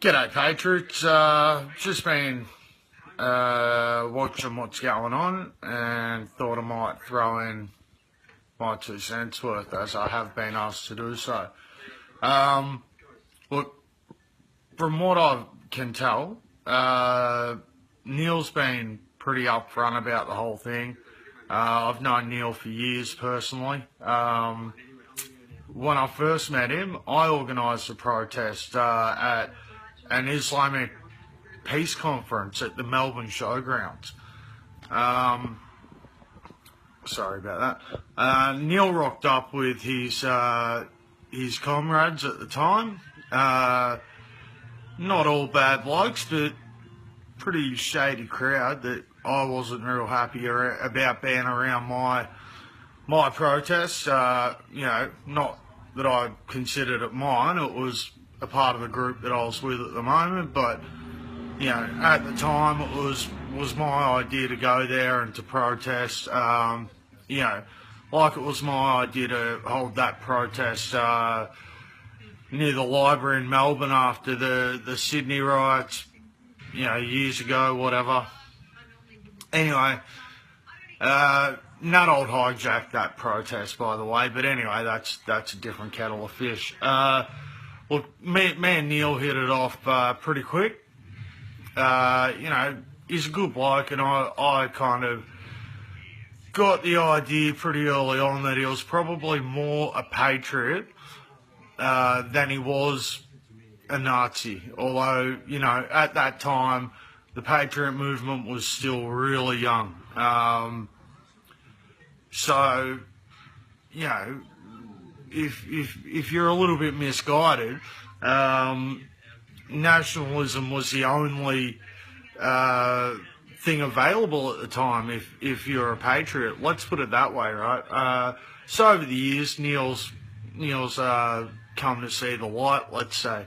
G'day Patriots, just been watching what's going on and thought I might throw in my 2 cents worth as I have been asked to do so. Look, from what I can tell, Neil's been pretty upfront about the whole thing. I've known Neil for years personally. When I first met him, I organised a protest at an Islamic peace conference at the Melbourne Showgrounds. Sorry about that. Neil rocked up with his comrades at the time. Not all bad blokes, but pretty shady crowd that I wasn't real happy about being around my protest. Not that I considered it mine. It was a part of the group that I was with at the moment, but at the time it was my idea to go there and to protest. Like it was my idea to hold that protest near the library in Melbourne after the Sydney riots, years ago, whatever. Anyway, Nat old hijacked that protest, by the way, but anyway, that's a different kettle of fish. Look, me and Neil hit it off pretty quick. He's a good bloke, and I kind of got the idea pretty early on that he was probably more a patriot than he was a Nazi. Although, at that time, the patriot movement was still really young. So, if you're a little bit misguided, nationalism was the only thing available at the time if you're a patriot. Let's put it that way, right? So over the years, Neil's come to see the light, let's say.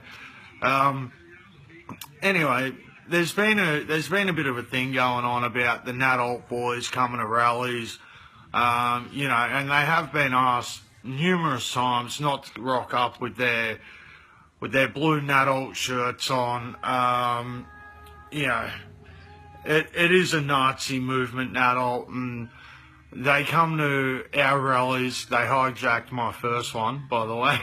Anyway, there's been a bit of a thing going on about the Nat Alt boys coming to rallies, and they have been asked numerous times not to rock up with their blue Nat Alt shirts on. It is a Nazi movement, Nat Alt, and they come to our rallies. They hijacked my first one, by the way.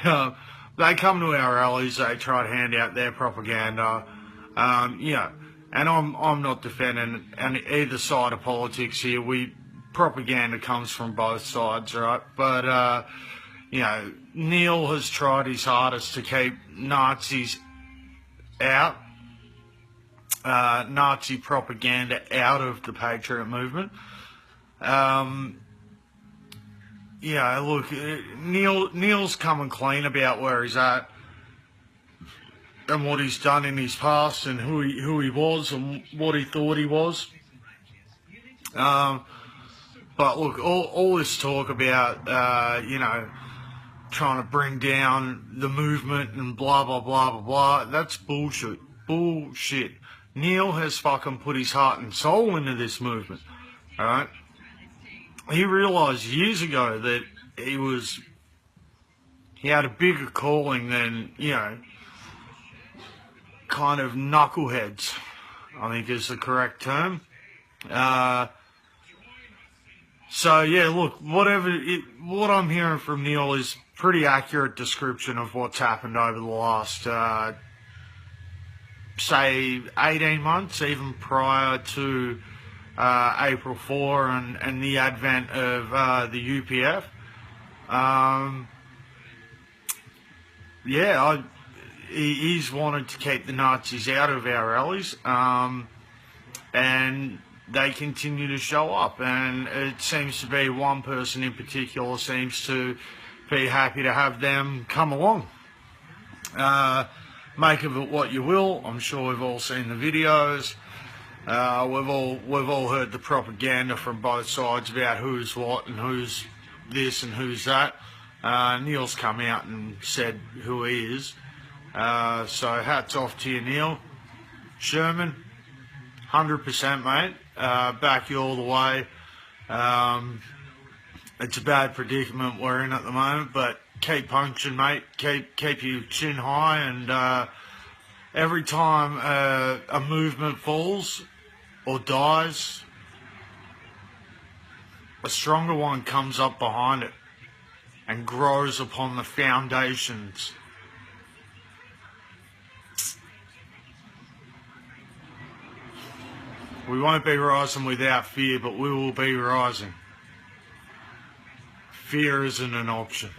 They come to our rallies. They try to hand out their propaganda. And I'm not defending either side of politics here. Propaganda comes from both sides, right? But Neil has tried his hardest to keep Nazis out, Nazi propaganda out of the patriot movement. Look, Neil's coming clean about where he's at and what he's done in his past and who he was and what he thought he was. But look, all this talk about trying to bring down the movement and blah blah blah blah blah, that's bullshit. Neil has fucking put his heart and soul into this movement. Alright? He realised years ago that he had a bigger calling than, kind of knuckleheads, I think is the correct term. So yeah, look, what I'm hearing from Neil is pretty accurate description of what's happened over the last, say, 18 months, even prior to April 4 and the advent of the UPF. He's wanted to keep the Nazis out of our rallies, and they continue to show up, and it seems to be one person in particular seems to be happy to have them come along. Make of it what you will. I'm sure we've all seen the videos. We've all heard the propaganda from both sides about who's what and who's this and who's that. Neil's come out and said who he is. So hats off to you, Neil. Sherman, 100%, mate. Back you all the way. It's a bad predicament we're in at the moment, but keep punching, mate. Keep your chin high, and Every time a movement falls or dies, a stronger one comes up behind it and grows upon the foundations. We won't be rising without fear, but we will be rising. Fear isn't an option.